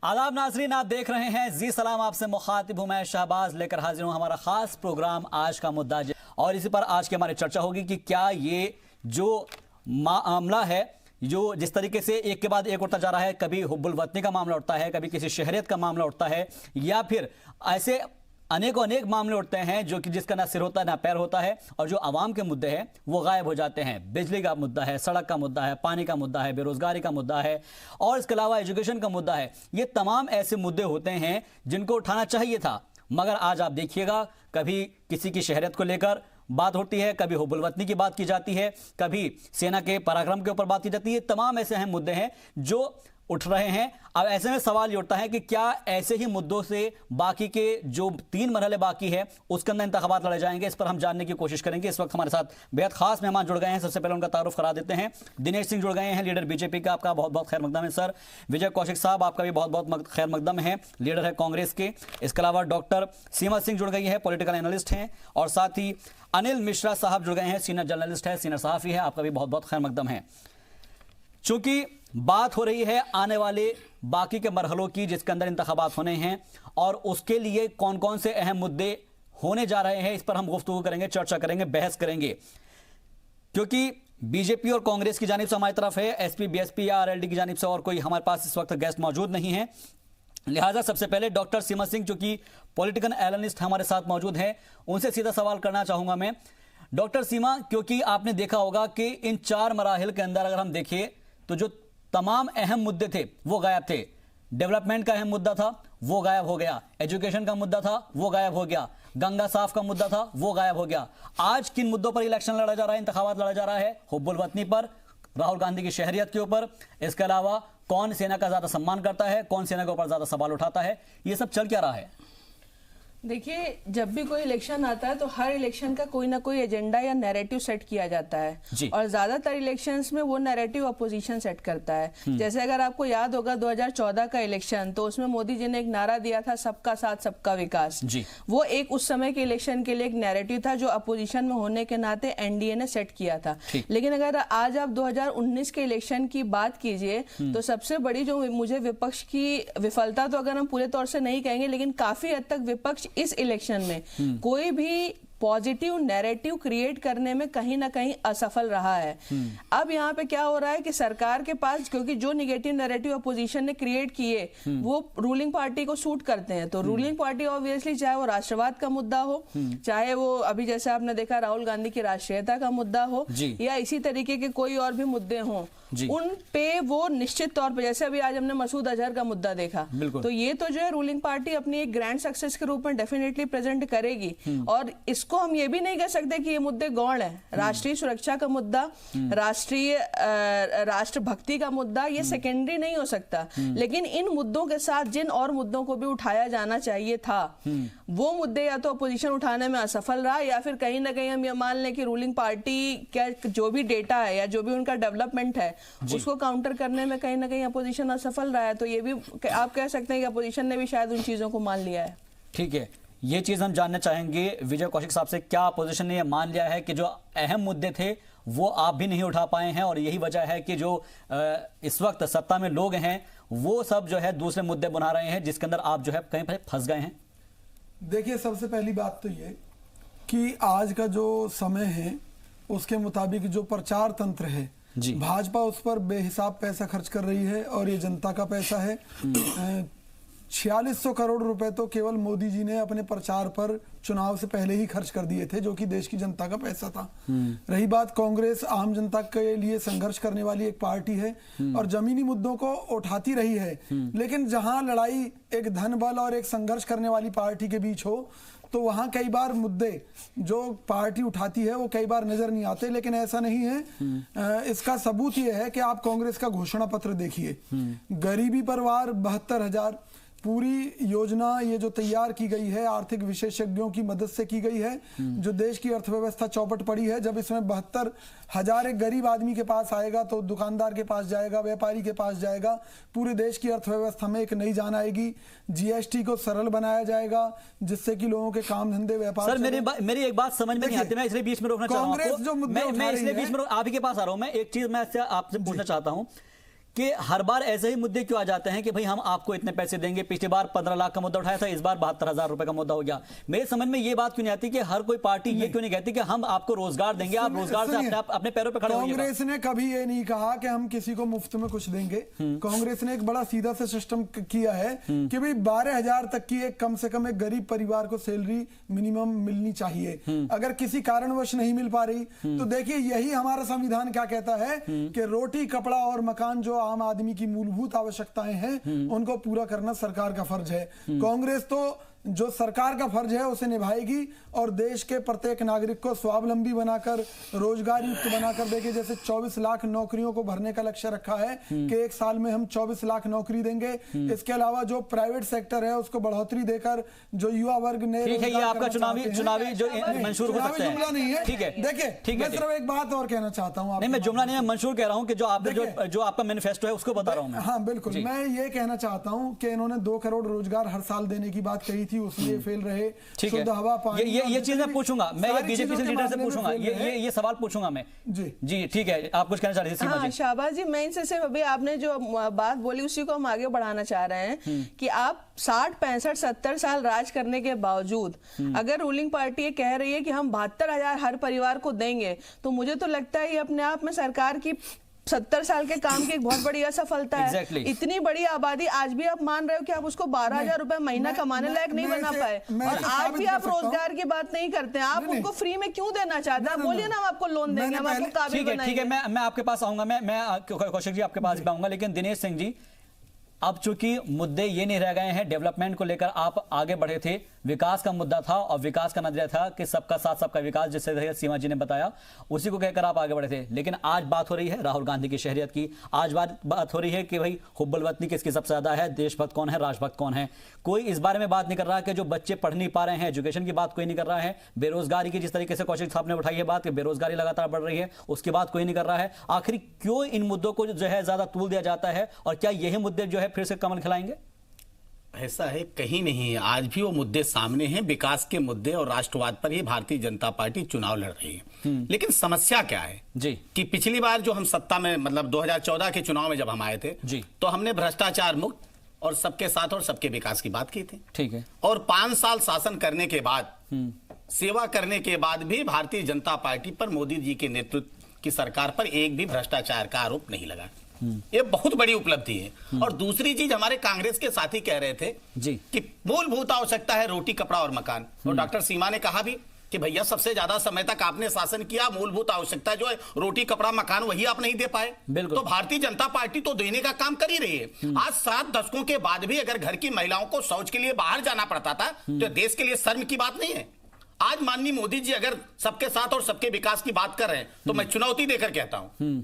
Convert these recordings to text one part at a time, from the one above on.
आदाब नाजरीन, आप देख रहे हैं जी सलाम, आपसे मुखातिब हूं मैं शहबाज, लेकर हाजिर हूं हमारा खास प्रोग्राम आज का मुद्दा। और इसी पर आज की हमारी चर्चा होगी कि क्या ये जो मामला है, जो जिस तरीके से एक के बाद एक उठता जा रहा है, कभी हुब्बुल वतनी का मामला उठता है, कभी किसी शहरियत का मामला उठता है, या फिर ऐसे अनेक मामले उठते हैं जो कि जिसका ना सिर होता है ना पैर होता है, और जो आवाम के मुद्दे हैं वो गायब हो जाते हैं। बिजली का मुद्दा है, सड़क का मुद्दा है, पानी का मुद्दा है, बेरोजगारी का मुद्दा है, और इसके अलावा एजुकेशन का मुद्दा है। ये तमाम ऐसे मुद्दे होते हैं जिनको उठाना चाहिए था, मगर आज आप देखिएगा कभी किसी की शहरियत को लेकर बात होती है, कभी हुब्बुल वतनी की बात की जाती है, कभी सेना के पराक्रम के ऊपर बात की जाती है। तमाम ऐसे अहम मुद्दे हैं जो उठ रहे हैं। अब ऐसे में सवाल ये उठता है कि क्या ऐसे ही मुद्दों से बाकी के जो 3 मरहले बाकी है उसके अंदर इंतखाबात लड़े जाएंगे? इस पर हम जानने की कोशिश करेंगे। इस वक्त हमारे साथ बेहद खास मेहमान जुड़ गए हैं। सबसे पहले उनका तारुफ करा देते हैं। दिनेश सिंह जुड़ गए हैं, लीडर बीजेपी का, आपका बहुत बहुत खैर मकदम है सर। विजय कौशिक साहब, आपका भी बहुत बहुत खैर मकदम है, लीडर है कांग्रेस के। इसके अलावा डॉक्टर सीमा सिंह जुड़ गई है, पॉलिटिकल एनालिस्ट हैं, और साथ ही अनिल मिश्रा साहब जुड़ गए हैं, सीनियर जर्नलिस्ट है, सीनियर सहाफी है, आपका भी बहुत बहुत खैर मकदम है। चूंकि बात हो रही है आने वाले बाकी के मरहलों की जिसके अंदर इंतखाबात होने हैं, और उसके लिए कौन कौन से अहम मुद्दे होने जा रहे हैं, इस पर हम गुफ्तगू करेंगे, चर्चा करेंगे, बहस करेंगे। क्योंकि बीजेपी और कांग्रेस की जानिब से हमारी तरफ है, एसपी बीएसपी या आरएलडी की जानिब से और कोई हमारे पास इस वक्त गेस्ट मौजूद नहीं है। लिहाजा सबसे पहले डॉक्टर सीमा सिंह, जो कि पॉलिटिकल एनालिस्ट हमारे साथ मौजूद हैं, उनसे सीधा सवाल करना चाहूंगा मैं। डॉक्टर सीमा, क्योंकि आपने देखा होगा कि इन 4 मराहिल के अंदर अगर हम देखें तो जो तमाम अहम मुद्दे थे वो गायब थे। डेवलपमेंट का अहम मुद्दा था, वो गायब हो गया। एजुकेशन का मुद्दा था, वो गायब हो गया। गंगा साफ का मुद्दा था, वो गायब हो गया। आज किन मुद्दों पर इलेक्शन लड़ा जा रहा है, इंतखाबात लड़ा जा रहा है? हुब्बुल वतनी पर, राहुल गांधी की शहरियत के ऊपर, इसके अलावा कौन सेना का ज्यादा सम्मान करता है, कौन सेना के ऊपर ज्यादा सवाल उठाता है, ये सब चल क्या रहा है? देखिए, जब भी कोई इलेक्शन आता है तो हर इलेक्शन का कोई ना कोई एजेंडा या नैरेटिव सेट किया जाता है, और ज्यादातर इलेक्शंस में वो नैरेटिव अपोजिशन सेट करता है। जैसे अगर आपको याद होगा 2014 का इलेक्शन, तो उसमें मोदी जी ने एक नारा दिया था, सबका साथ सबका विकास। वो एक उस समय के इलेक्शन के लिए एक नैरेटिव था जो अपोजिशन में होने के नाते एनडीए ने सेट किया था। लेकिन अगर आज आप 2019 के इलेक्शन की बात कीजिए तो सबसे बड़ी जो मुझे विपक्ष की विफलता, तो अगर हम पूरे तौर से नहीं कहेंगे, लेकिन काफी हद तक विपक्ष इस इलेक्शन में कोई भी पॉजिटिव नैरेटिव क्रिएट करने में कहीं ना कहीं असफल रहा है। अब यहाँ पे क्या हो रहा है कि सरकार के पास, क्योंकि जो निगेटिव नैरेटिव अपोजिशन ने क्रिएट किए वो रूलिंग पार्टी को सूट करते हैं, तो रूलिंग पार्टी ऑब्वियसली, चाहे वो राष्ट्रवाद का मुद्दा हो, चाहे वो अभी जैसे आपने देखा राहुल गांधी की राष्ट्रीयता का मुद्दा हो, या इसी तरीके के कोई और भी मुद्दे हों, उन पे वो निश्चित तौर पे, जैसे अभी आज हमने मसूद अजहर का मुद्दा देखा, तो ये तो जो है रूलिंग पार्टी अपनी एक ग्रैंड सक्सेस के रूप में डेफिनेटली प्रेजेंट करेगी। और इसको हम ये भी नहीं कह सकते कि ये मुद्दे गौण है। राष्ट्रीय सुरक्षा का मुद्दा, राष्ट्रभक्ति का मुद्दा, ये सेकेंडरी नहीं हो सकता, लेकिन इन मुद्दों के साथ जिन और मुद्दों को भी उठाया जाना चाहिए था, वो मुद्दे या तो अपोजिशन उठाने में असफल रहा, या फिर कहीं ना कहीं हम ये मान लें कि रूलिंग पार्टी का जो भी डेटा है या जो भी उनका डेवलपमेंट है उसको काउंटर करने में कहीं ना कहीं अपोजिशन असफल रहा है। तो ये भी आप कह सकते हैं कि अपोजिशन ने भी शायद उन चीजों को मान लिया है। ठीक है, ये चीज हम जानना चाहेंगे विजय कौशिक साहब से, क्या अपोजिशन ने यह मान लिया है कि जो अहम मुद्दे थे वो आप भी नहीं उठा पाए हैं, और यही वजह है कि जो इस वक्त सत्ता में लोग हैं वो सब जो है दूसरे मुद्दे बना रहे हैं जिसके अंदर आप जो है कहीं पर फंस गए हैं? देखिए, सबसे पहली बात तो ये कि आज का जो समय है उसके मुताबिक जो प्रचार तंत्र है, भाजपा उस पर बेहिसाब पैसा खर्च कर रही है, और ये जनता का पैसा है। 4600 करोड़ रुपए तो केवल मोदी जी ने अपने प्रचार पर चुनाव से पहले ही खर्च कर दिए थे, जो कि देश की जनता का पैसा था। रही बात, कांग्रेस आम जनता के लिए संघर्ष करने वाली एक पार्टी है और जमीनी मुद्दों को उठाती रही है, लेकिन जहां लड़ाई एक धन बल और एक संघर्ष करने वाली पार्टी के बीच हो तो वहां कई बार मुद्दे जो पार्टी उठाती है वो कई बार नजर नहीं आते। लेकिन ऐसा नहीं है। इसका सबूत ये है कि आप कांग्रेस का घोषणा पत्र देखिए, गरीबी पर वार 72,000 पूरी योजना ये जो तैयार की गई है आर्थिक विशेषज्ञों की मदद से की गई है, जो देश की अर्थव्यवस्था चौपट पड़ी है। जब इसमें 72,000 एक गरीब आदमी के पास आएगा तो दुकानदार के पास जाएगा, व्यापारी के पास जाएगा, पूरे देश की अर्थव्यवस्था में एक नई जान आएगी। जीएसटी को सरल बनाया जाएगा जिससे कि लोगों के काम धंधे व्यापार। सर मेरी एक बात समझ में नहीं आती, मैं इसलिए बीच में रोकना चाह रहा हूं। मैं इसलिए बीच में आप ही के पास आ रहा हूं। मैं एक चीज मैं आपसे पूछना चाहता हूं कि हर बार ऐसे ही मुद्दे क्यों आ जाते हैं कि भाई हम आपको इतने पैसे देंगे, पिछली बार 15 लाख का मुद्दा उठाया था, इस बार 72,000 रुपए का मुद्दा हो गया। मेरे समझ में ये बात क्यों नहीं आती कि हर कोई पार्टी ये क्यों नहीं कहती कि हम आपको रोजगार देंगे, आप रोजगार से अपने पैरों पर खड़े होइए। कांग्रेस ने कभी ये नहीं कहा कि हम किसी को मुफ्त में कुछ देंगे। कांग्रेस ने एक बड़ा सीधा सा सिस्टम किया है कि भाई 12,000 तक की एक कम से कम एक गरीब परिवार को सैलरी मिनिमम मिलनी चाहिए। अगर किसी कारणवश नहीं मिल पा रही तो देखिए यही हमारा संविधान क्या कहता है कि रोटी, कपड़ा और मकान जो आम आदमी की मूलभूत आवश्यकताएं हैं उनको पूरा करना सरकार का फर्ज है। कांग्रेस तो जो सरकार का फर्ज है उसे निभाएगी और देश के प्रत्येक नागरिक को स्वावलंबी बनाकर, रोजगार युक्त बनाकर, देखिए जैसे 24 लाख नौकरियों को भरने का लक्ष्य रखा है कि एक साल में हम 24 लाख नौकरी देंगे। इसके अलावा जो प्राइवेट सेक्टर है उसको बढ़ोतरी देकर जो युवा वर्ग ने, ठीक है, ये आपका चुनावी जो मंशूर हो सकता है, जुमला नहीं है। ठीक है, देखिए मैं सिर्फ एक बात और कहना चाहता हूँ। नहीं, मैं जुमला नहीं है, मंशूर कह रहा हूँ कि जो आपने जो आपका मैनिफेस्टो है उसको बता रहा हूँ मैं। हाँ बिल्कुल, मैं ये कहना चाहता हूँ कि इन्होंने 2 करोड़ रोजगार हर साल देने की बात कही थी, उसमें फेल रहे। शुद्ध हवा, पानी, ये चीज मैं पूछूंगा, मैं ये बीजेपी से लीडर से पूछूंगा, ये सवाल पूछूंगा मैं। जी ठीक है, आप कुछ कहना चाह रहे थे सीमा जी? शाहबाज जी, मैं इनसे सिर्फ अभी आपने जो बात बोली उसी को हम आगे बढ़ाना चाह रहे हैं कि आप 60, 65, 70 साल राज करने के बावजूद अगर रूलिंग पार्टी ये कह रही है कि हम 72,000 हर परिवार को देंगे, तो मुझे तो लगता है ये अपने आप में सरकार की 70 साल के काम की एक बहुत बड़ी असफलता है। इतनी बड़ी आबादी, आज भी आप मान रहे हो कि आप उसको 12,000 रुपए महीना कमाने लायक नहीं बना पाए, और आज भी आप रोजगार की बात नहीं करते हैं। आप उनको फ्री में क्यों देना चाहते हैं? बोलिए ना, हम आपको लोन देंगे, हम आपको काबिल बनाएंगे। ठीक है, मैं आपके पास आऊंगा, मैं कौशिक जी आपके पास भी आऊंगा, लेकिन दिनेश सिंह जी, अब चूंकि मुद्दे ये नहीं रह गए हैं, डेवलपमेंट को लेकर आप आगे बढ़े थे, विकास का मुद्दा था और विकास का नजरिया था कि सबका साथ सबका विकास, जिससे सीमा जी ने बताया, उसी को कहकर आप आगे बढ़े थे। लेकिन आज बात हो रही है राहुल गांधी की शहरियत की, आज बात हो रही है कि भाई हुब्बुल वतनी किसकी सबसे ज्यादा है, देशभक्त कौन है, राष्ट्रभक्त कौन है। कोई इस बारे में बात नहीं कर रहा कि जो बच्चे पढ़ नहीं पा रहे हैं, एजुकेशन की बात कोई नहीं कर रहा है, बेरोजगारी की जिस तरीके से कौशिक साहब ने उठाई है बात कि बेरोजगारी लगातार बढ़ रही है, उसकी बात कोई नहीं कर रहा है। आखिर क्यों इन मुद्दों को जो है ज्यादा तूल दिया जाता है, और क्या यही मुद्दे जो है फिर से कमल खिलाएंगे? ऐसा है, कहीं नहीं, आज भी वो मुद्दे सामने हैं, विकास के मुद्दे और राष्ट्रवाद पर ही भारतीय जनता पार्टी चुनाव लड़ रही है। लेकिन समस्या क्या है जी, कि पिछली बार जो हम सत्ता में, मतलब 2014 के चुनाव में जब हम आए थे जी, तो हमने भ्रष्टाचार मुक्त और सबके साथ और सबके विकास की बात की थी। ठीक है, और 5 साल शासन करने के बाद, सेवा करने के बाद भी भारतीय जनता पार्टी पर, मोदी जी के नेतृत्व की सरकार पर एक भी भ्रष्टाचार का आरोप नहीं लगा। ये बहुत बड़ी उपलब्धि है। और दूसरी चीज, हमारे कांग्रेस के साथी कह रहे थे जी कि मूलभूत आवश्यकता है रोटी, कपड़ा और मकान, और डॉक्टर सीमा ने कहा भी कि भैया सबसे ज्यादा समय तक आपने शासन किया, मूलभूत आवश्यकता जो है रोटी, कपड़ा, मकान, वही आप नहीं दे पाए। तो भारतीय जनता पार्टी तो देने का काम कर ही रही है। आज 7 दशकों के बाद भी अगर घर की महिलाओं को शौच के लिए बाहर जाना पड़ता था तो देश के लिए शर्म की बात नहीं है। आज माननीय मोदी जी अगर सबके साथ और सबके विकास की बात कर रहे हैं, तो मैं चुनौती देकर कहता हूं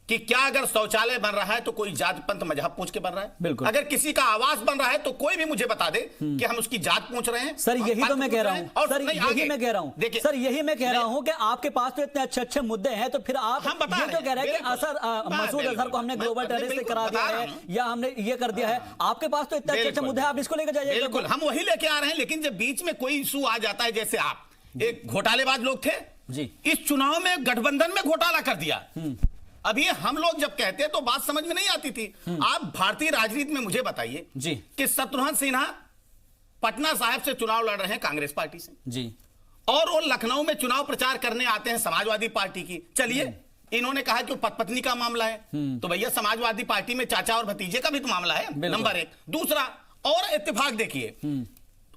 कि क्या अगर शौचालय बन रहा है तो कोई जात पंथ मजहब पूछ के बन रहा है? बिल्कुल। अगर किसी का आवास बन रहा है तो कोई भी मुझे बता दे कि हम उसकी जात पूछ रहे हैं। सर यही तो मैं कह रहा हूं, सर यही मैं कह रहा हूं, देखिए सर यही मैं कह रहा हूं कि आपके पास तो इतने अच्छे अच्छे मुद्दे हैं, तो फिर आप ये तो कह रहे हैं कि मसूद अजहर को हमने ग्लोबल टेररिस्ट करा दिया है या हमने ये कर दिया है। आपके पास तो इतने अच्छे अच्छे मुद्दे हैं, आप इसको लेकर जाइए। बिल्कुल, हम वही लेके आ रहे हैं। लेकिन जब बीच में कोई इशू आ जाता है, जैसे आप एक घोटालेबाज लोग थे जी, इस चुनाव में गठबंधन में घोटाला कर दिया। अभी हम लोग जब कहते हैं तो बात समझ में नहीं आती थी। आप भारतीय राजनीति में मुझे बताइए जी कि शत्रुघ्न सिन्हा पटना साहिब से चुनाव लड़ रहे हैं कांग्रेस पार्टी से जी, और वो लखनऊ में चुनाव प्रचार करने आते हैं समाजवादी पार्टी की। चलिए, इन्होंने कहा कि पति पत्नी का मामला है, तो भैया समाजवादी पार्टी में चाचा और भतीजे का भी तो मामला है, नंबर 1। दूसरा, और इत्तेफाक देखिए,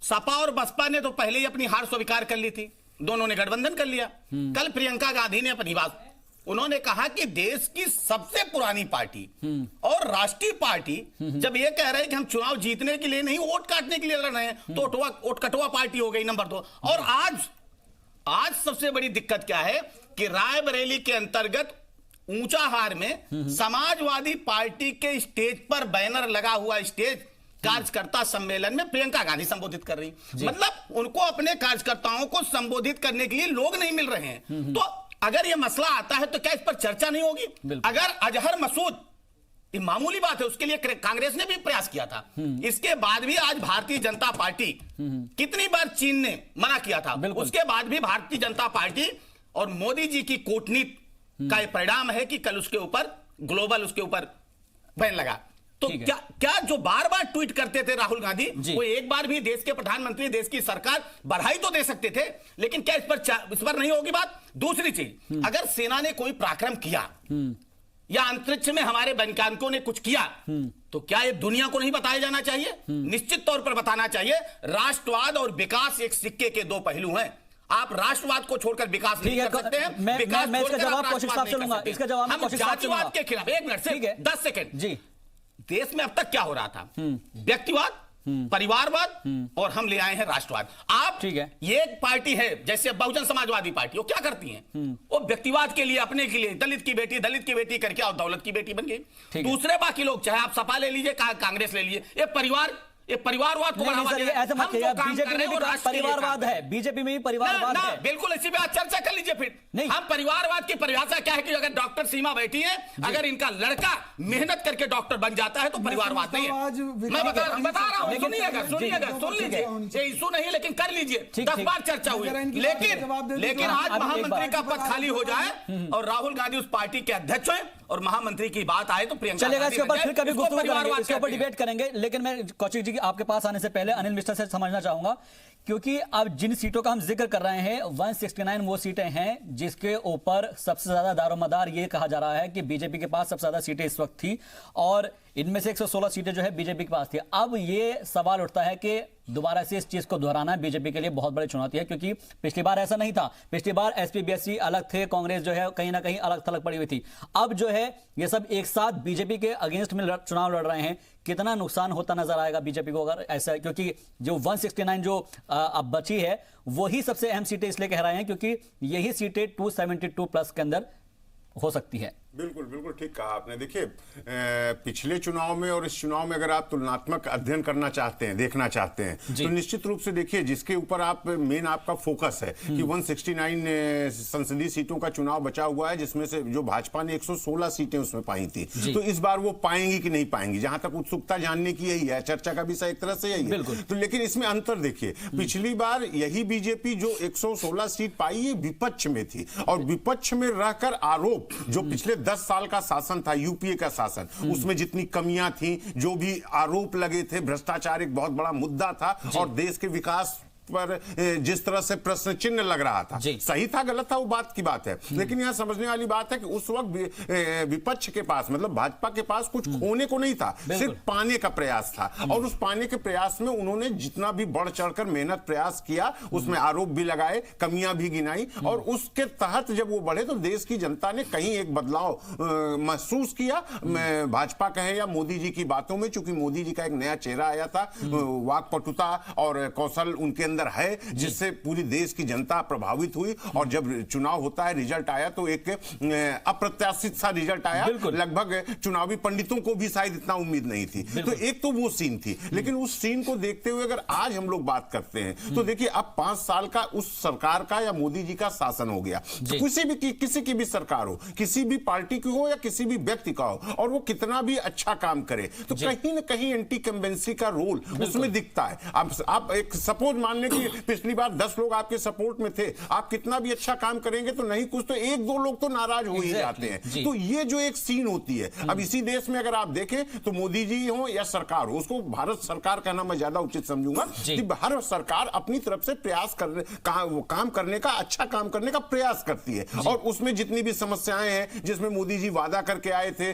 सपा और बसपा ने तो पहले ही अपनी हार स्वीकार कर ली थी, दोनों ने गठबंधन कर लिया। कल प्रियंका गांधी ने अपनी बात, उन्होंने कहा कि देश की सबसे पुरानी पार्टी और राष्ट्रीय पार्टी जब ये कह रहे हैं कि हम चुनाव जीतने के लिए नहीं, वोट काटने के लिए लड़ रहे हैं, तो वोट कटवा पार्टी हो गई, नंबर 2। और आज सबसे बड़ी दिक्कत क्या है कि रायबरेली के अंतर्गत ऊंचाहार में समाजवादी पार्टी के स्टेज पर बैनर लगा हुआ स्टेज कार्यकर्ता सम्मेलन में प्रियंका गांधी संबोधित कर रही, मतलब उनको अपने कार्यकर्ताओं को संबोधित करने के लिए लोग नहीं मिल रहे हैं। तो अगर यह मसला आता है तो क्या इस पर चर्चा नहीं होगी? अगर अजहर मसूद, ये मामूली बात है, उसके लिए कांग्रेस ने भी प्रयास किया था, इसके बाद भी आज भारतीय जनता पार्टी, कितनी बार चीन ने मना किया था, उसके बाद भी भारतीय जनता पार्टी और मोदी जी की कूटनीति का परिणाम है कि कल उसके ऊपर ग्लोबल, उसके ऊपर बैन लगा। तो क्या जो बार बार ट्वीट करते थे राहुल गांधी, वो एक बार भी देश के प्रधानमंत्री, देश की सरकार बधाई तो दे सकते थे, लेकिन क्या इस पर नहीं होगी बात? दूसरी चीज, अगर सेना ने कोई पराक्रम किया या अंतरिक्ष में हमारे वैज्ञानिकों ने कुछ किया, तो क्या ये दुनिया को नहीं बताया जाना चाहिए? निश्चित तौर पर बताना चाहिए। राष्ट्रवाद और विकास एक सिक्के के दो पहलू हैं। आप राष्ट्रवाद को छोड़कर विकास नहीं कर सकते हैं। मैं इसका जवाब कौशिक साहब से लूंगा। इसका जवाब हम जातिवाद के खिलाफ, 1 मिनट से 10 सेकंड जी, देश में अब तक क्या हो रहा था? व्यक्तिवाद, परिवारवाद, और हम ले आए हैं राष्ट्रवाद। आप ठीक है, ये एक पार्टी है जैसे बहुजन समाजवादी पार्टी, वो क्या करती है? वो व्यक्तिवाद के लिए, अपने के लिए, दलित की बेटी करके और दौलत की बेटी बन गई। दूसरे बाकी लोग, चाहे आप सपा ले लीजिए, कांग्रेस ले लीजिए, ये परिवारवाद को बढ़ावा दे रहे हैं। बीजेपी में भी परिवारवाद है, बीजेपी में भी परिवारवाद है। बिल्कुल, इसी पे आज चर्चा कर लीजिए फिर। नहीं, हम परिवारवाद की परिभाषा क्या है कि अगर डॉक्टर सीमा बैठी है, अगर इनका लड़का मेहनत करके डॉक्टर बन जाता है तो परिवारवाद नहीं है। मैं बता रहा हूँ, सुनिएगा, सुन लीजिए, ये इशू नहीं, लेकिन कर लीजिए। 10 बार चर्चा हुई, लेकिन आज महामंत्री का पद खाली हो जाए और राहुल गांधी उस पार्टी के अध्यक्ष हैं और महामंत्री की बात आए तो प्रियंका चलेगा, इसके ऊपर फिर कभी गुफ्तगू करेंगे, इसके ऊपर डिबेट करेंगे। लेकिन मैं कौशिक जी आपके पास आने से पहले अनिल मिश्रा से समझना चाहूंगा, क्योंकि अब जिन सीटों का हम जिक्र कर रहे हैं 169 वो सीटें हैं जिसके ऊपर सबसे ज्यादा दारोमदार ये कहा जा रहा है कि बीजेपी के पास सबसे ज्यादा सीटें इस वक्त थी, और इनमें से 116 सीटें जो है बीजेपी के पास थी। अब ये सवाल उठता है कि दोबारा से इस चीज को दोहराना बीजेपी के लिए बहुत बड़ी चुनौती है, क्योंकि पिछली बार ऐसा नहीं था। पिछली बार एसपी बीएसपी अलग थे, कांग्रेस जो है कहीं ना कहीं अलग थलग पड़ी हुई थी। अब जो है ये सब एक साथ बीजेपी के अगेंस्ट में चुनाव लड़ रहे हैं। कितना नुकसान होता नजर आएगा बीजेपी को अगर ऐसा, क्योंकि जो 169 जो अब बची है वही सबसे अहम सीटें इसलिए कह रहे हैं क्योंकि यही सीटें 272 प्लस के अंदर हो सकती है। बिल्कुल ठीक कहा आपने। देखिए, पिछले चुनाव में और इस चुनाव में अगर आप तुलनात्मक अध्ययन करना चाहते हैं, देखना चाहते हैं, तो निश्चित रूप से देखिए जिसके ऊपर आप मेन आपका फोकस है कि 169 संसदीय सीटों का चुनाव बचा हुआ है, जिसमें से जो भाजपा ने 116 सीटें उसमें पाई थी, तो इस बार वो पाएंगी कि नहीं पाएंगी, जहां तक उत्सुकता जानने की यही है, चर्चा का विषय एक तरह से यही है। तो लेकिन इसमें अंतर देखिए, पिछली बार यही बीजेपी जो 116 सीट पाई ये विपक्ष में थी, और विपक्ष में रहकर आरोप जो पिछले 10 साल का शासन था, यूपीए का शासन, उसमें जितनी कमियां थी, जो भी आरोप लगे थे, भ्रष्टाचार एक बहुत बड़ा मुद्दा था और देश के विकास पर जिस तरह से प्रश्न चिन्ह लग रहा था, सही था गलत था वो बात की बात है, लेकिन यहां समझने वाली बात है कि उस वक्त विपक्ष के पास, मतलब भाजपा के पास कुछ खोने को नहीं था, सिर्फ पाने का प्रयास था, और उस पाने के प्रयास में उन्होंने जितना भी बढ़ चढ़कर मेहनत प्रयास किया, उसमें आरोप भी लगाए, कमियां भी गिनाई, और उसके तहत जब वो बढ़े तो देश की जनता ने कहीं एक बदलाव महसूस किया। भाजपा कहे या मोदी जी की बातों में, चूंकि मोदी जी का एक नया चेहरा आया था, वाकपटुता और कौशल उनके है, जिससे पूरी देश की जनता प्रभावित हुई, और जब चुनाव होता है रिजल्ट आया तो एक अप्रत्याशित सा रिजल्ट आया, लगभग चुनावी पंडितों को भी शायद इतना उम्मीद नहीं थी। तो एक तो वो सीन थी, लेकिन उस सीन को देखते हुए अगर आज हम लोग बात करते हैं तो देखिए अब 5 साल का उस सरकार का या मोदी जी का शासन हो गया, किसी की भी सरकार हो, किसी भी पार्टी की हो या किसी भी व्यक्ति का हो, और वो कितना भी अच्छा काम करे तो कहीं ना कहीं एंटी कंबेंसी का रोल उसमें दिखता है। आप एक सपोज मान कि पिछली बार 10 लोग आपके सपोर्ट में थे, आप कितना भी अच्छा काम करेंगे तो नहीं कुछ तो 1-2 लोग तो नाराज हो ही जाते हैं। तो ये जो एक सीन होती है, अब इसी देश में अगर आप देखें तो मोदी जी हो या सरकार हो, उसको भारत सरकार कहना मैं ज्यादा उचित समझूंगा कि हर सरकार अपनी तरफ से प्रयास काम करने का, अच्छा काम करने का प्रयास करती है, और उसमें जितनी भी समस्याएं हैं, जिसमें मोदी जी वादा करके आए थे,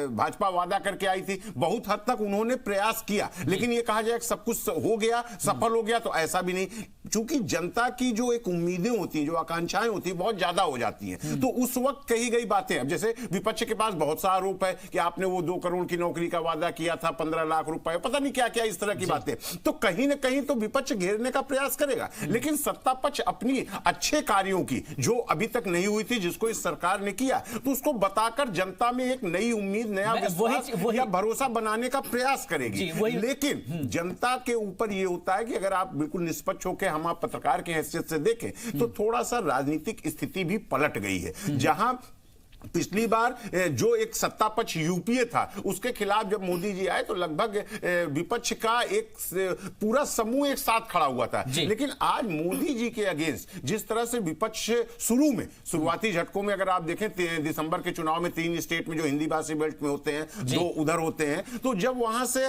भाजपा वादा करके आई थी, बहुत हद तक उन्होंने प्रयास किया, लेकिन ये कहा जाए सब कुछ हो गया, सफल हो गया, तो ऐसा भी नहीं, क्योंकि जनता की जो एक उम्मीदें होती हैं, जो आकांक्षाएं होती हैं, बहुत ज्यादा हो जाती हैं। तो उस वक्त कही गई बातें, अब जैसे विपक्ष के पास बहुत सा आरोप है कि आपने वो 2 करोड़ की नौकरी का वादा किया था, 15 लाख रुपए, पता नहीं क्या क्या इस तरह की बातें, तो कहीं ना कहीं तो विपक्ष घेरने का प्रयास करेगा, लेकिन सत्ता पक्ष अपनी अच्छे कार्यों की, जो अभी तक नहीं हुई थी, जिसको इस सरकार ने किया, तो उसको बताकर जनता में एक नई उम्मीद, नया विश्वास या भरोसा बनाने का प्रयास करेगी। लेकिन जनता के ऊपर यह होता है कि अगर आप बिल्कुल निष्पक्ष होकर, हम आप पत्रकार की हैसियत से देखें तो थोड़ा सा राजनीतिक स्थिति भी पलट गई है, जहां पिछली बार जो एक सत्ता पक्ष यूपीए था उसके खिलाफ जब मोदी जी आए तो लगभग विपक्ष का एक पूरा समूह एक साथ खड़ा हुआ था। लेकिन आज मोदी जी के अगेंस्ट जिस तरह से विपक्ष शुरुआती झटकों में अगर आप देखें दिसंबर के चुनाव में 3 स्टेट में जो हिंदी भाषी बेल्ट में होते हैं, 2 उधर होते हैं, तो जब वहां से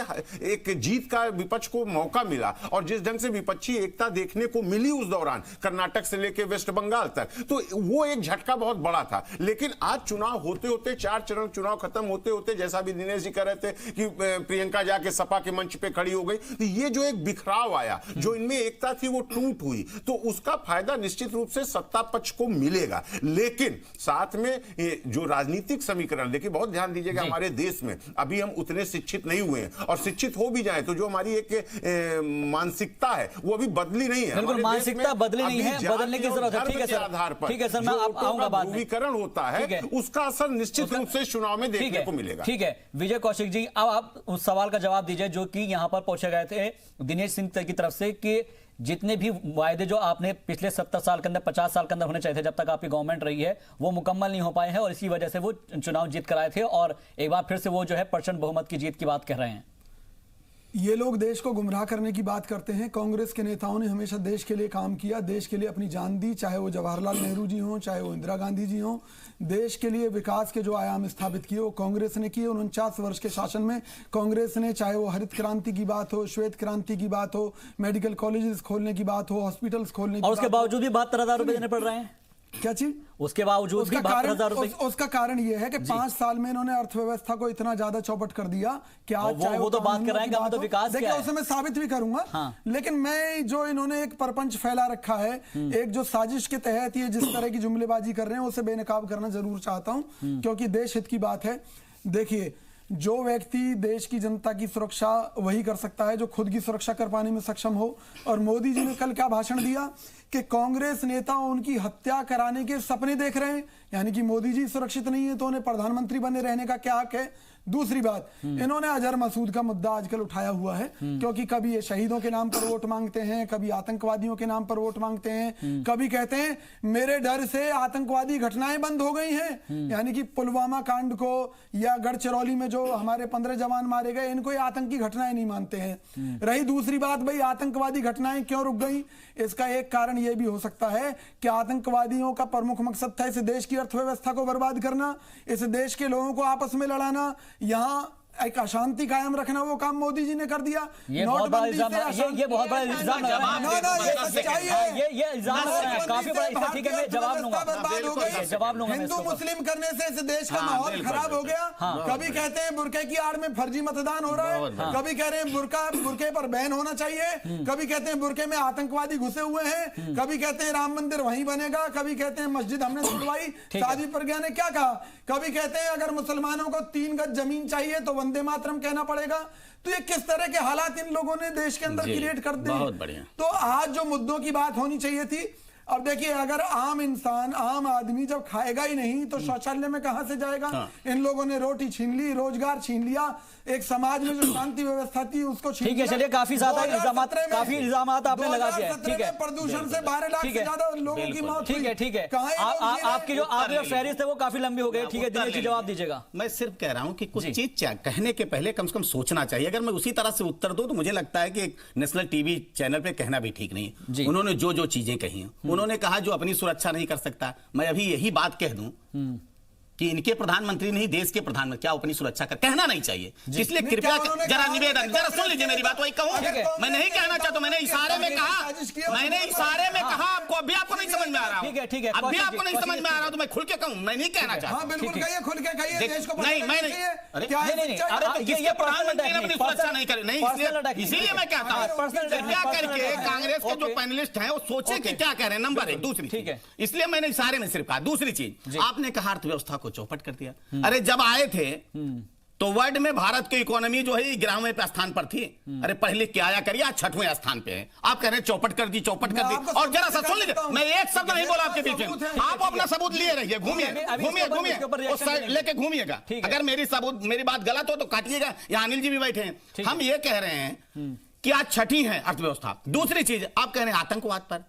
एक जीत का विपक्ष को मौका मिला और जिस ढंग से विपक्षी एकता देखने को मिली उस दौरान कर्नाटक से लेकर वेस्ट बंगाल तक, तो वो एक झटका बहुत बड़ा था। लेकिन आज चुनाव होते होते 4 चरण चुनाव खत्म होते होते जैसा भी दिनेश जी कह रहे थे कि प्रियंका जाके सपा के मंच पे खड़ी हो गई, तो ये जो एक बिखराव आया, जो इनमें एकता थी वो टूट हुई, तो उसका फायदा निश्चित रूप से सत्ता पक्ष को मिलेगा। लेकिन साथ में जो राजनीतिक समीकरण, देखिए बहुत ध्यान दीजिएगा, हमारे देश में अभी हम उतने शिक्षित नहीं हुए हैं और शिक्षित हो भी जाए तो जो हमारी एक मानसिकता है वो अभी बदली नहीं है। बिल्कुल मानसिकता बदली नहीं है, बदलने की जरूरत है। ठीक है सर, आधार पर ठीक है सर, मैं आऊंगा बाद में। ध्रुवीकरण होता है, उसका असर निश्चित रूप से चुनाव में देखने को मिलेगा। ठीक है विजय कौशिक जी, अब आप उस सवाल का जवाब दीजिए जो कि यहां पर पूछे गए थे दिनेश सिंह की तरफ से कि जितने भी वायदे जो आपने पिछले 70 साल के अंदर 50 साल के अंदर होने चाहिए थे जब तक आपकी गवर्नमेंट रही है, वो मुकम्मल नहीं हो पाए हैं और इसी वजह से वो चुनाव जीत कर आए थे और एक बार फिर से वो जो है प्रचंड बहुमत की जीत की बात कह रहे हैं। ये लोग देश को गुमराह करने की बात करते हैं। कांग्रेस के नेताओं ने हमेशा देश के लिए काम किया, देश के लिए अपनी जान दी, चाहे वो जवाहरलाल नेहरू जी हों, चाहे वो इंदिरा गांधी जी हों। देश के लिए विकास के जो आयाम स्थापित किए वो कांग्रेस ने किए। 49 वर्ष के शासन में कांग्रेस ने, चाहे वो हरित क्रांति की बात हो, श्वेत क्रांति की बात हो, मेडिकल कॉलेजेस खोलने की बात हो, हॉस्पिटल्स खोलने की बात हो, और उसके बावजूद भी 72,000 रुपए देने पड़ रहे हैं। क्या चीज? उसके बावजूद भी 72,000 रुपए। उसका कारण यह है कि 5 साल में इन्होंने अर्थव्यवस्था को इतना ज्यादा चौपट कर दिया कि आज चाहे वो तो बात कर रहे हैं कि हम तो विकास देखिए उसे मैं साबित भी करूंगा। हाँ। लेकिन मैं जो इन्होंने एक परपंच फैला रखा है, एक जो साजिश के तहत ये जिस तरह की जुमलेबाजी कर रहे हैं उसे बेनकाब करना जरूर चाहता हूं, क्योंकि देश हित की बात है। देखिए जो व्यक्ति देश की जनता की सुरक्षा वही कर सकता है जो खुद की सुरक्षा कर पाने में सक्षम हो। और मोदी जी ने कल क्या भाषण दिया कि कांग्रेस नेता उनकी हत्या कराने के सपने देख रहे हैं, यानी कि मोदी जी सुरक्षित नहीं है तो उन्हें प्रधानमंत्री बने रहने का क्या हक है। दूसरी बात, इन्होंने अजहर मसूद का मुद्दा आजकल उठाया हुआ है, क्योंकि कभी ये शहीदों के नाम पर वोट मांगते हैं, कभी आतंकवादियों के नाम पर वोट मांगते हैं, कभी कहते हैं मेरे डर से आतंकवादी घटनाएं बंद हो गई हैं, यानी कि पुलवामा कांड को या गढ़चिरौली में जो हमारे 15 जवान मारे गए इनको ये आतंकी घटनाएं नहीं मानते हैं। रही दूसरी बात, भाई आतंकवादी घटनाएं क्यों रुक गई, इसका एक कारण यह भी हो सकता है कि आतंकवादियों का प्रमुख मकसद था इस देश की अर्थव्यवस्था को बर्बाद करना, इस देश के लोगों को आपस में लड़ाना, यहां एक अशांति कायम रखना, वो काम मोदी जी ने कर दिया। ये बहुत बड़ा इल्जाम है, ये बहुत बड़ा इल्जाम है, ये इल्जाम है काफी बड़ा। इसका ठीक है, मैं जवाब लूंगा, जवाब लूंगा। हिंदू मुस्लिम करने से इस देश का माहौल खराब हो गया। कभी कहते हैं बुरके की आड़ में फर्जी मतदान हो रहा है, कभी कह रहे हैं बुरके पर बैन होना चाहिए, कभी कहते हैं बुरके में आतंकवादी घुसे हुए हैं, कभी कहते हैं राम मंदिर वहीं बनेगा, कभी कहते हैं मस्जिद हमने छुड़वाई। शादी प्रज्ञा ने क्या कहा, कभी कहते हैं अगर मुसलमानों को 3 गज जमीन चाहिए तो वंदे मातरम कहना पड़ेगा। तो ये किस तरह के हालात इन लोगों ने देश के अंदर क्रिएट कर दिए। बहुत बढ़िया। तो आज जो मुद्दों की बात होनी चाहिए थी, अब देखिए अगर आम इंसान, आम आदमी जब खाएगा ही नहीं तो शौचालय में कहां से जाएगा। इन लोगों ने रोटी छीन ली, रोजगार छीन लिया, एक समाज में जो शांति व्यवस्था थी उसको छीन लिया। ठीक है, चलिए काफी ज्यादा इल्जाम आपने लगा दिया। ठीक है, प्रदूषण से 12 लाख से ज्यादा लोगों की मौत। ठीक है, ठीक है, आपकी जो फहरिस्त है वो काफी लंबी हो गई। ठीक है, दिनेश जी जवाब दीजिएगा। मैं सिर्फ कह रहा हूं कि कुछ चीज कहने के पहले कम से कम सोचना चाहिए। अगर मैं उसी तरह से उत्तर दूं तो मुझे लगता है कि नेशनल टीवी चैनल पे कहना भी ठीक नहीं है। उन्होंने जो चीजें कही हैं, उन्होंने कहा जो अपनी सुरक्षा नहीं कर सकता, मैं अभी यही बात कह दूं कि इनके प्रधानमंत्री नहीं देश के प्रधानमंत्री क्या अपनी सुरक्षा कर, कहना नहीं चाहिए। इसलिए कृपया जरा निवेदन, जरा सुन लीजिए मेरी बात, वही कहूं। मैं नहीं कहना चाहता, मैंने इशारे में कहा, आपको अभी आपको नहीं समझ में आ रहा। ठीक है, अभी आपको नहीं समझ में आ रहा तो मैं खुल के कहूं, मैं नहीं कहना चाहता। बिल्कुल कहिए, खुल के कहिए, देश को नहीं, मैं नहीं, ये प्रधानमंत्री ने अपनी सुरक्षा नहीं करी, नहीं, इसीलिए मैं कहता हूं कृपया करके कांग्रेस के जो पैनलिस्ट हैं वो सोचे कि क्या कह रहे हैं। नंबर 1। दूसरी चीज, इसलिए मैंने इशारे में सिर्फ कहा। दूसरी चीज, आपने कहा अर्थव्यवस्था चौपट कर दिया। अरे जब आए थे तो वर्ल्ड में भारत की इकोनॉमी जो है 11वें स्थान पर थी। अरे पहले क्या आया करिए, आज 6वें स्थान पे है। आप कह रहे हैं चौपट कर दी, चौपट कर दी। और जरा सा सुन लीजिए, मैं एक शब्द नहीं बोला आपके बीच में, आप अपना सबूत लिए रहिए, घूमिए लेके घूमिएगा। अगर मेरी बात गलत हो तो काटिएगा। यहाँ अनिल जी भी बैठे हैं। हम ये कह रहे हैं कि आज 6ठी है अर्थव्यवस्था। दूसरी चीज, आप कह रहे हैं आतंकवाद पर।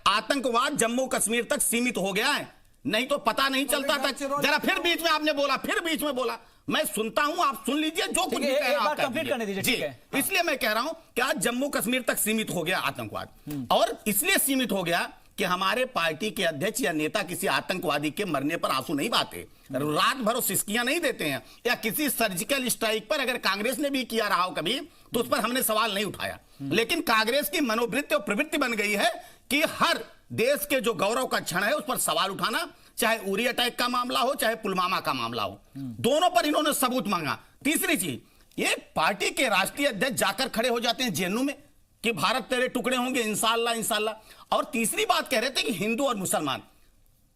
आतंकवाद जम्मू कश्मीर तक सीमित हो गया है। नहीं तो पता नहीं चलता था। जरा फिर बीच में आपने बोला, फिर बीच में बोला, मैं सुनता हूं, आप सुन लीजिए, जो कुछ भी कह रहा आप कंप्लीट करने दीजिए। जी, इसलिए मैं कह रहा हूं कि आज जम्मू कश्मीर तक सीमित हो गया आतंकवाद, और इसलिए सीमित हो गया कि हमारे पार्टी के अध्यक्ष या नेता किसी आतंकवादी के मरने पर आंसू नहीं बहाते, रात भर सिस्कियां नहीं देते हैं, या किसी सर्जिकल स्ट्राइक पर अगर कांग्रेस ने भी किया रहा हो कभी तो उस पर हमने सवाल नहीं उठाया। लेकिन कांग्रेस की मनोवृत्ति और प्रवृत्ति बन गई है कि हर देश के जो गौरव का क्षण है उस पर सवाल उठाना, चाहे उरी अटैक का मामला हो, चाहे पुलवामा का मामला हो, दोनों पर इन्होंने सबूत मांगा। तीसरी चीज, ये पार्टी के राष्ट्रीय अध्यक्ष जाकर खड़े हो जाते हैं जेएनयू में कि भारत तेरे टुकड़े होंगे इंशाअल्लाह इंशाअल्लाह। और तीसरी बात कह रहे थे कि हिंदू और मुसलमान,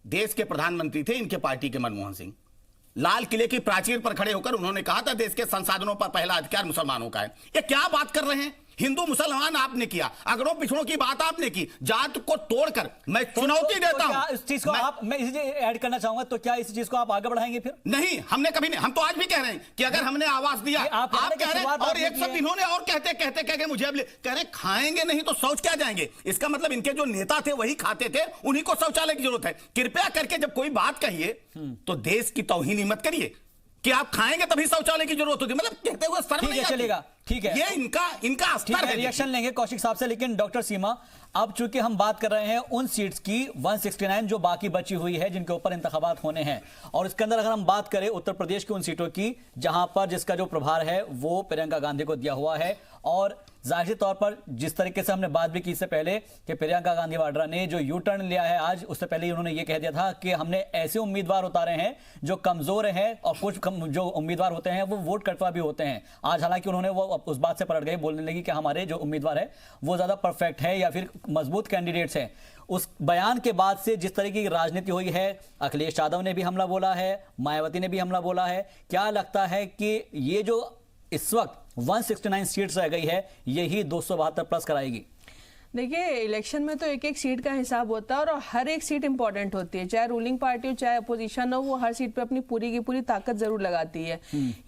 देश के प्रधानमंत्री थे इनके पार्टी के मनमोहन सिंह, लाल किले की प्राचीर पर खड़े होकर उन्होंने कहा था देश के संसाधनों पर पहला अधिकार मुसलमानों का है। ये क्या बात कर रहे हैं? हिंदू मुसलमान आपने किया, अगड़ों पिछड़ों की बात आपने की, जात को तोड़कर मैं चुनौती देता हूं। इस चीज को मैं इसी ऐड करना चाहूंगा, तो क्या इस चीज को आप आगे बढ़ाएंगे फिर? नहीं, हमने कभी नहीं, हम तो आज भी कह रहे हैं कि अगर हमने आवाज दिया, आप कह रहे हैं, और एक शब्द इन्होंने और कहते मुझे अब कह रहे खाएंगे नहीं तो शौच क्या जाएंगे। इसका मतलब इनके जो नेता थे वही खाते थे, उन्हीं को शौचालय की जरूरत है। कृपया करके जब कोई बात कहिए तो देश की तौहीन मत करिए कि आप खाएंगे तभी शौचालय की जरूरत होती, मतलब कहते हुए शर्म नहीं आती। चलेगा, ठीक है, ये इनका स्तर है। रिएक्शन लेंगे कौशिक साहब से, लेकिन डॉक्टर सीमा, अब चूंकि हम बात कर रहे हैं उन सीट्स की 169 जो बाकी बची हुई है जिनके ऊपर इंतखाबात होने हैं, और इसके अंदर अगर हम बात करें उत्तर प्रदेश की उन सीटों की जहां पर जिसका जो प्रभार है वो प्रियंका गांधी को दिया हुआ है, और जाहिर तौर पर जिस तरीके से हमने बात भी की इससे पहले कि प्रियंका गांधी वाड्रा ने जो यू टर्न लिया है आज, उससे पहले ही उन्होंने ये कह दिया था कि हमने ऐसे उम्मीदवार उतारे हैं जो कमजोर हैं, और कुछ जो उम्मीदवार होते हैं वो वोट कटवा भी होते हैं। आज हालांकि उन्होंने वो उस बात से पलट गए, बोलने लगी कि हमारे जो उम्मीदवार है वो ज्यादा परफेक्ट है या फिर मजबूत कैंडिडेट्स हैं। उस बयान के बाद से जिस तरीके की राजनीति हुई है, अखिलेश यादव ने भी हमला बोला है, मायावती ने भी हमला बोला है, क्या लगता है कि ये जो इस वक्त 169 सीट्स रह गई है यही 272 प्लस कराएगी? देखिए, इलेक्शन में तो एक एक सीट का हिसाब होता है और हर एक सीट इंपॉर्टेंट होती है, चाहे रूलिंग पार्टी हो चाहे अपोजिशन हो, वो हर सीट पे अपनी पूरी की पूरी ताकत जरूर लगाती है।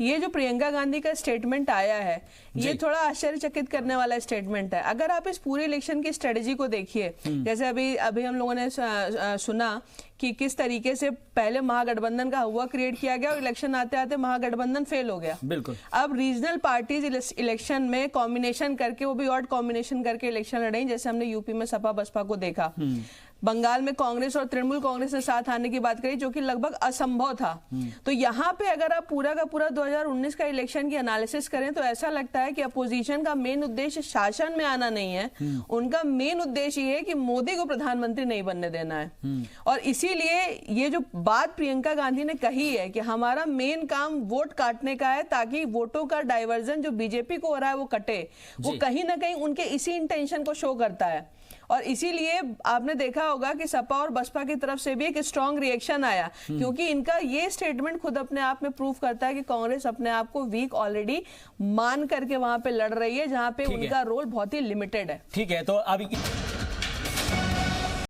ये जो प्रियंका गांधी का स्टेटमेंट आया है ये थोड़ा आश्चर्यचकित करने वाला स्टेटमेंट है। अगर आप इस पूरे इलेक्शन की स्ट्रेटेजी को देखिए, जैसे अभी हम लोगों ने सुना कि किस तरीके से पहले महागठबंधन का हुआ क्रिएट किया गया और इलेक्शन आते आते महागठबंधन फेल हो गया। बिल्कुल। अब रीजनल पार्टीज इलेक्शन में कॉम्बिनेशन करके, वो भी ऑड कॉम्बिनेशन करके इलेक्शन लड़े, जैसे हमने यूपी में सपा बसपा को देखा, बंगाल में कांग्रेस और तृणमूल कांग्रेस ने साथ आने की बात करी जो कि लगभग असंभव था। तो यहाँ पे अगर आप पूरा का पूरा 2019 का इलेक्शन की एनालिसिस करें तो ऐसा लगता है कि अपोजिशन का मेन उद्देश्य शासन में आना नहीं है, उनका मेन उद्देश्य ये है कि मोदी को प्रधानमंत्री नहीं बनने देना है। और इसीलिए ये जो बात प्रियंका गांधी ने कही है कि हमारा मेन काम वोट काटने का है ताकि वोटों का डाइवर्जन जो बीजेपी को हो रहा है वो कटे, वो कहीं ना कहीं उनके इसी इंटेंशन को शो करता है। और इसीलिए आपने देखा होगा कि सपा और बसपा की तरफ से भी एक स्ट्रांग रिएक्शन आया, क्योंकि इनका ये स्टेटमेंट खुद अपने आप में प्रूव करता है कि कांग्रेस अपने आप को वीक ऑलरेडी मान करके वहां पे लड़ रही है, जहां पे उनका रोल बहुत ही लिमिटेड है। ठीक है, तो अभी